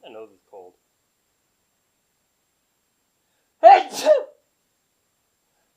My nose is cold. Achoo!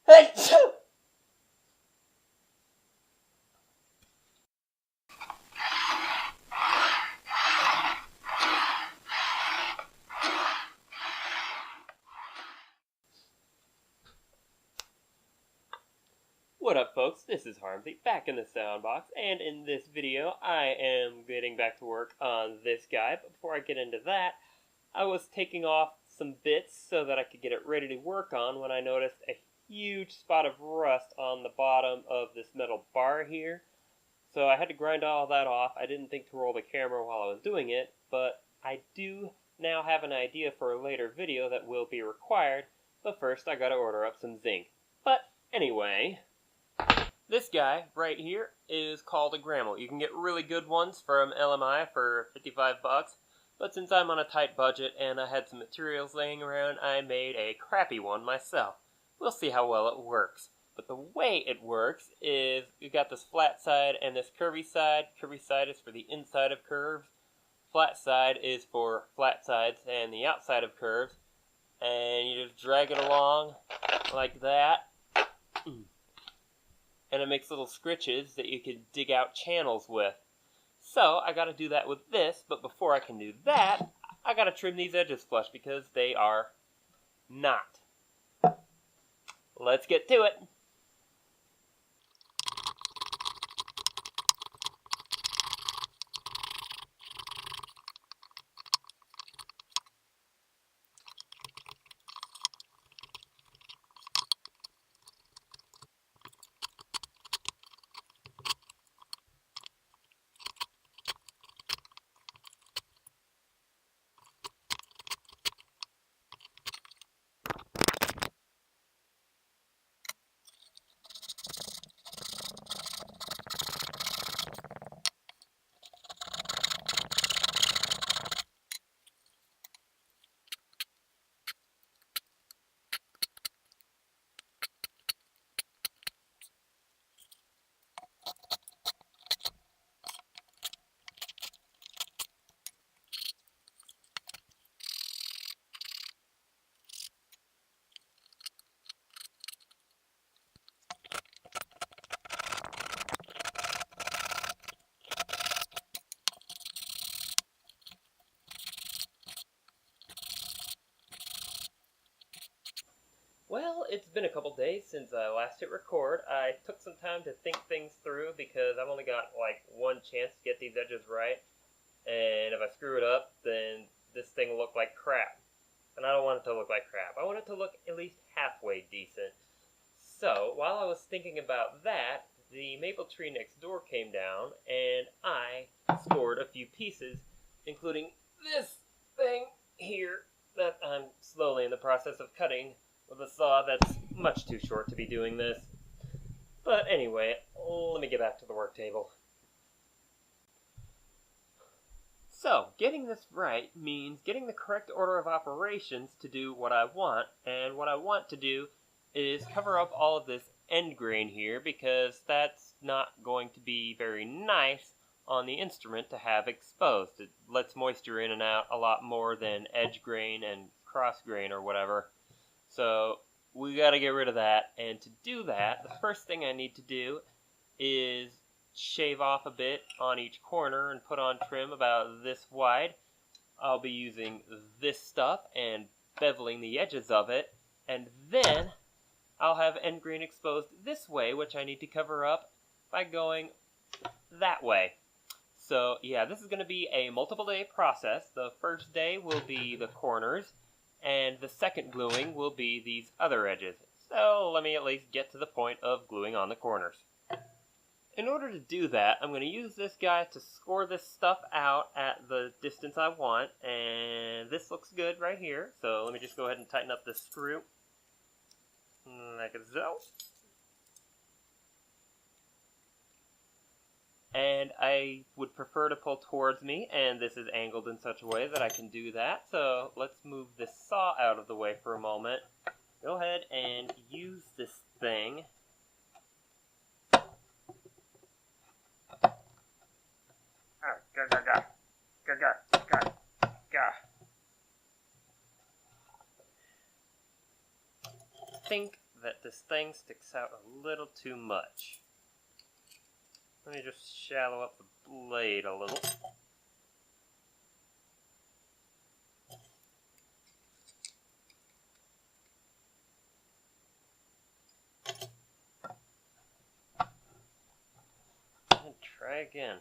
Achoo! What up, folks? This is Harmsy, back in the Soundbox, and in this video, I am getting back to work on this guy. But before I get into that, I was taking off some bits so that I could get it ready to work on when I noticed a huge spot of rust on the bottom of this metal bar here. So I had to grind all that off. I didn't think to roll the camera while I was doing it, but I do now have an idea for a later video that will be required. But first, I gotta order up some zinc. But anyway, this guy right here is called a Greml. You can get really good ones from LMI for 55 bucks, but since I'm on a tight budget and I had some materials laying around, I made a crappy one myself. We'll see how well it works. But the way it works is you got this flat side and this curvy side. Curvy side is for the inside of curves. Flat side is for flat sides and the outside of curves. And you just drag it along like that. And it makes little scritches that you can dig out channels with. So, I gotta do that with this, but before I can do that, I gotta trim these edges flush because they are not. Let's get to it! Well, it's been a couple days since I last hit record. I took some time to think things through because I've only got like one chance to get these edges right. And if I screw it up, then this thing will look like crap. And I don't want it to look like crap. I want it to look at least halfway decent. So, while I was thinking about that, the maple tree next door came down and I scored a few pieces, including this thing here that I'm slowly in the process of cutting with a saw that's much too short to be doing this. But anyway, let me get back to the work table. So, getting this right means getting the correct order of operations to do what I want, and what I want to do is cover up all of this end grain here because that's not going to be very nice on the instrument to have exposed. It lets moisture in and out a lot more than edge grain and cross grain or whatever. So we got to get rid of that, and to do that, the first thing I need to do is shave off a bit on each corner and put on trim about this wide. I'll be using this stuff and beveling the edges of it, and then I'll have end grain exposed this way, which I need to cover up by going that way. So yeah, this is going to be a multiple day process. The first day will be the corners, and the second gluing will be these other edges. So let me at least get to the point of gluing on the corners. In order to do that, I'm going to use this guy to score this stuff out at the distance I want, and this looks good right here. So let me just go ahead and tighten up this screw, like so. And I would prefer to pull towards me, and this is angled in such a way that I can do that. So let's move this saw out of the way for a moment. Go ahead and use this thing. think that this thing sticks out a little too much. Let me just shallow up the blade a little. And try again.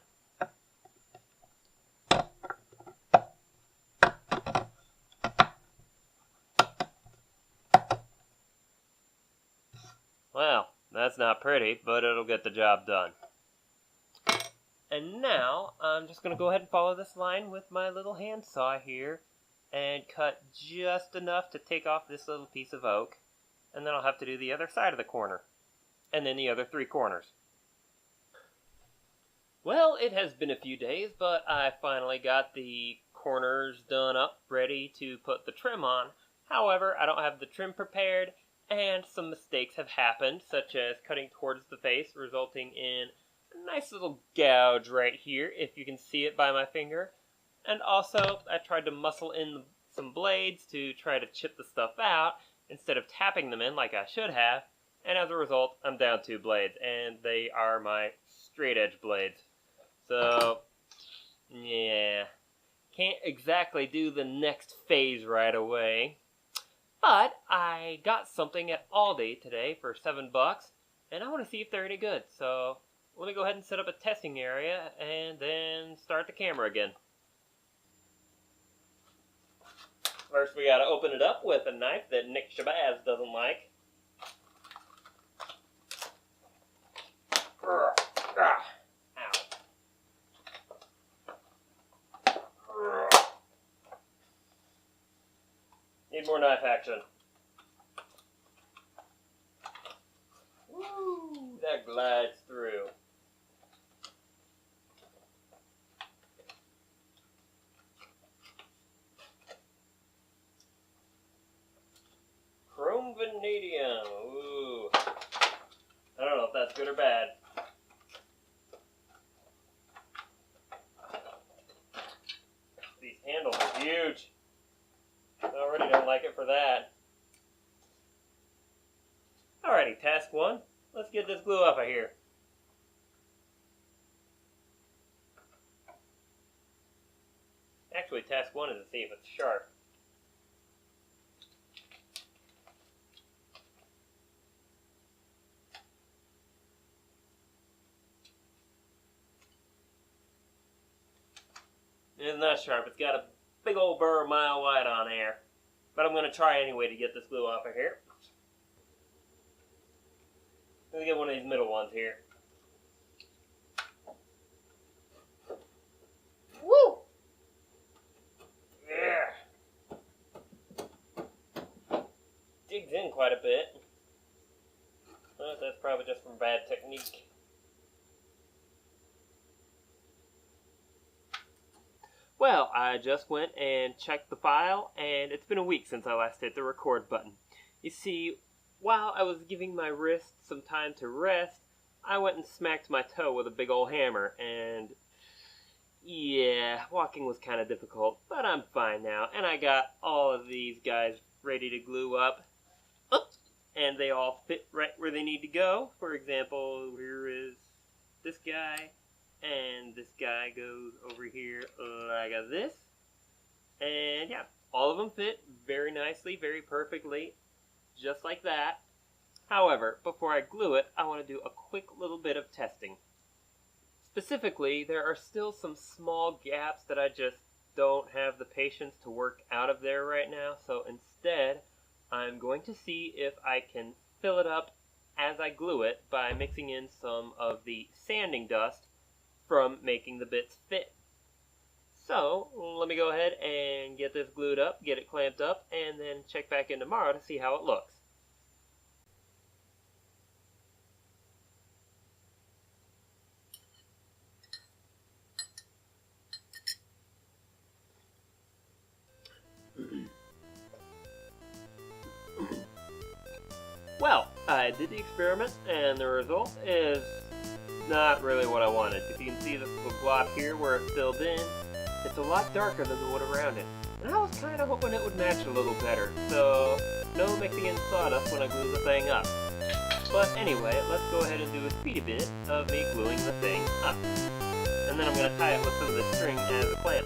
Well, that's not pretty, but it'll get the job done. And now, I'm just going to go ahead and follow this line with my little handsaw here and cut just enough to take off this little piece of oak. And then I'll have to do the other side of the corner. And then the other 3 corners. Well, it has been a few days, but I finally got the corners done up, ready to put the trim on. However, I don't have the trim prepared, and some mistakes have happened, such as cutting towards the face, resulting in a nice little gouge right here, if you can see it by my finger. And also, I tried to muscle in some blades to try to chip the stuff out, instead of tapping them in like I should have. And as a result, I'm down 2 blades, and they are my straight edge blades. So, yeah, can't exactly do the next phase right away. But I got something at Aldi today for $7, and I want to see if they're any good. So let me go ahead and set up a testing area and then start the camera again. First, we got to open it up with a knife that Nick Shabazz doesn't like. Ow. Need more knife action. Woo, that glides through. Chrome vanadium. Ooh. I don't know if that's good or bad. These handles are huge. I already don't like it for that. Alrighty, task 1. Let's get this glue up of here. Actually, task 1 is to see if it's sharp. It's not sharp. It's got a big old burr a mile wide on there. But I'm going to try anyway to get this glue off of here. Let me get one of these middle ones here. Woo! Yeah. Digs in quite a bit. Well, that's probably just from bad technique. Well, I just went and checked the file, and it's been a week since I last hit the record button. You see, while I was giving my wrist some time to rest, I went and smacked my toe with a big old hammer, and yeah, walking was kind of difficult, but I'm fine now, and I got all of these guys ready to glue up. Oops. And they all fit right where they need to go. For example, here is this guy. And this guy goes over here like this. And yeah, all of them fit very nicely, very perfectly, just like that. However, before I glue it, I want to do a quick little bit of testing. Specifically, there are still some small gaps that I just don't have the patience to work out of there right now. So instead, I'm going to see if I can fill it up as I glue it by mixing in some of the sanding dust from making the bits fit. So, let me go ahead and get this glued up, get it clamped up, and then check back in tomorrow to see how it looks. Well, I did the experiment, and the result is not really what I wanted. If you can see this little blob here where it filled in, it's a lot darker than the wood around it. And I was kind of hoping it would match a little better, so no mixing in sawdust when I glue the thing up. But anyway, let's go ahead and do a speedy bit of me gluing the thing up. And then I'm going to tie it with some of the string as a clamp.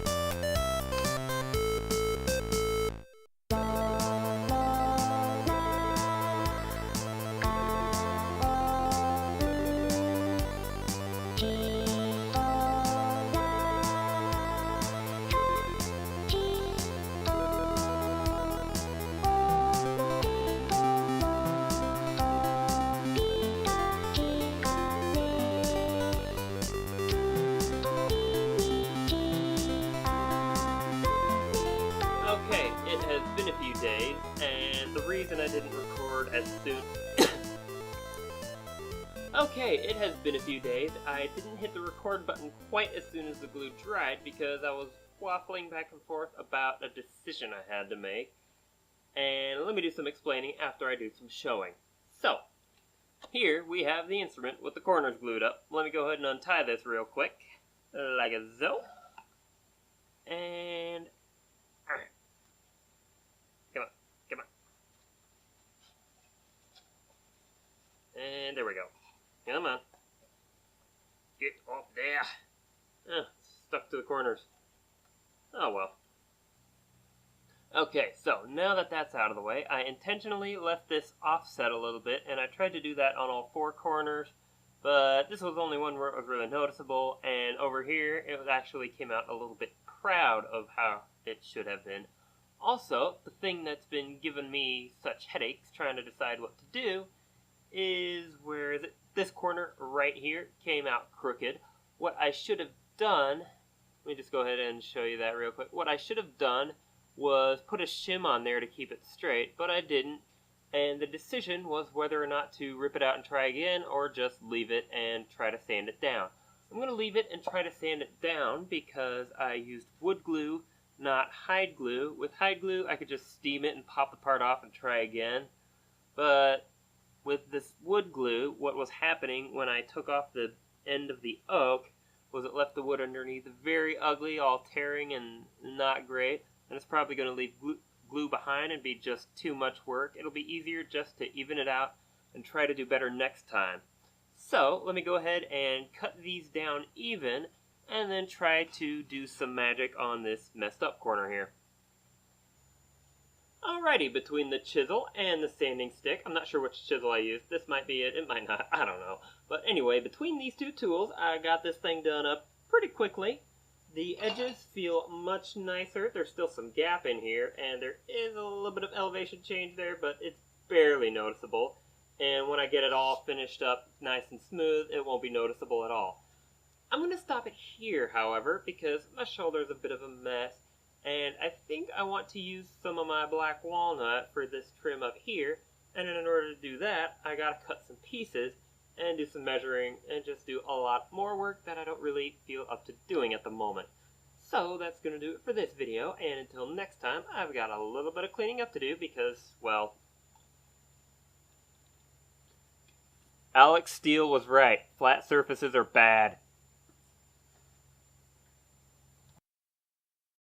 Okay, it has been a few days, and the reason I didn't record as soon... Okay, it has been a few days. I didn't hit the record button quite as soon as the glue dried because I was waffling back and forth about a decision I had to make. And let me do some explaining after I do some showing. So, here we have the instrument with the corners glued up. Let me go ahead and untie this real quick, like so. And... Come on. And there we go. Come on. Get up there. Stuck to the corners. Oh well. Okay, so now that that's out of the way, I intentionally left this offset a little bit, and I tried to do that on all four corners, but this was only one where it was really noticeable, and over here it actually came out a little bit proud of how it should have been. Also, the thing that's been giving me such headaches trying to decide what to do is, where is it? This corner right here came out crooked. What I should have done, let me just go ahead and show you that real quick. What I should have done was put a shim on there to keep it straight, but I didn't. And the decision was whether or not to rip it out and try again, or just leave it and try to sand it down. I'm going to leave it and try to sand it down because I used wood glue, not hide glue. With hide glue, I could just steam it and pop the part off and try again. But with this wood glue, what was happening when I took off the end of the oak was it left the wood underneath very ugly, all tearing and not great. And it's probably going to leave glue behind and be just too much work. It'll be easier just to even it out and try to do better next time. So let me go ahead and cut these down even, and then try to do some magic on this messed up corner here. Alrighty, between the chisel and the sanding stick, I'm not sure which chisel I used. This might be it, it might not, I don't know. But anyway, between these two tools, I got this thing done up pretty quickly. The edges feel much nicer. There's still some gap in here, and there is a little bit of elevation change there, but it's barely noticeable. And when I get it all finished up nice and smooth, it won't be noticeable at all. I'm going to stop it here, however, because my shoulder is a bit of a mess, and I think I want to use some of my black walnut for this trim up here, and in order to do that, I got to cut some pieces and do some measuring and just do a lot more work that I don't really feel up to doing at the moment. So that's going to do it for this video, and until next time, I've got a little bit of cleaning up to do because, well, Alex Steele was right. Flat surfaces are bad.